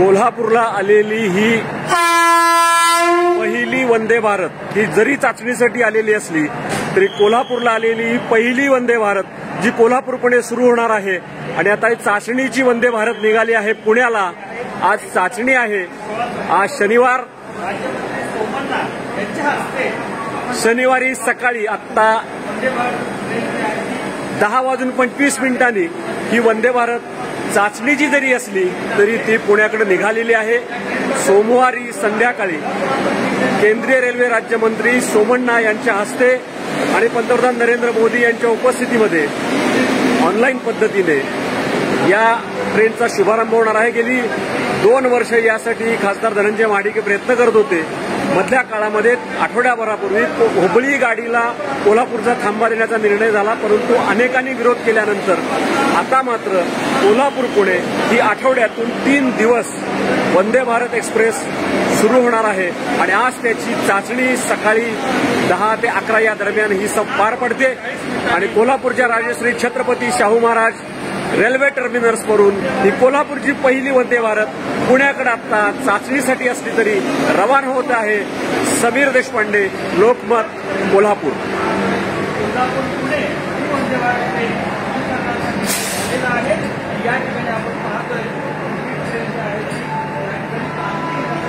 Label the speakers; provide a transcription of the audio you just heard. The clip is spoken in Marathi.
Speaker 1: कोल्हापूरला आलेली ही पहिली वंदे भारत ही जरी चाचणीसाठी आलेली असली तरी कोल्हापूरला आलेली ही पहिली वंदे भारत जी कोल्हापूरपुणे सुरू होणार आहे। आणि आता ही चाचणीची वंदे भारत निघाली आहे पुण्याला। आज चाचणी आहे। आज शनिवारी सकाळी आत्ता 10:25 ही वंदे भारत चाचणीची जरी असली तरी ती पुण्याकडे निघालेली आहे। सोमवारी संध्याकाळी केंद्रीय रेल्वे राज्यमंत्री सोमण्णा यांच्या हस्ते आणि पंतप्रधान नरेंद्र मोदी यांच्या उपस्थितीमध्ये ऑनलाईन पद्धतीने या ट्रेनचा शुभारंभ होणार आहे। गेली 2 वर्ष यासाठी खासदार धनंजय महाडिक प्रयत्न करत होते। मधल्या काळामध्ये आठवड्याभरापूर्वी हुबळी गाडीला कोल्हापूरचा थांबा देण्याचा निर्णय झाला, परंतु अनेकांनी विरोध केल्यानंतर आता मात्र कोल्हापूर पुणे ही आठवड्यातून 3 दिवस वंदे भारत एक्सप्रेस सुरू होणार आहे। आणि आज त्याची चाचणी सकाळी 10 ते 11 या दरम्यान ही पार पडते। आणि कोल्हापूरच्या राजश्री छत्रपती शाहू महाराज रेल्वे टर्मिनस वरून ही कोल्हापूरची पहिली वंदे भारत पुण्याकडे आता चाचणीसाठी असली तरी रवाना होत आहे। समीर देशपांडे, लोकमत, कोल्हापूर।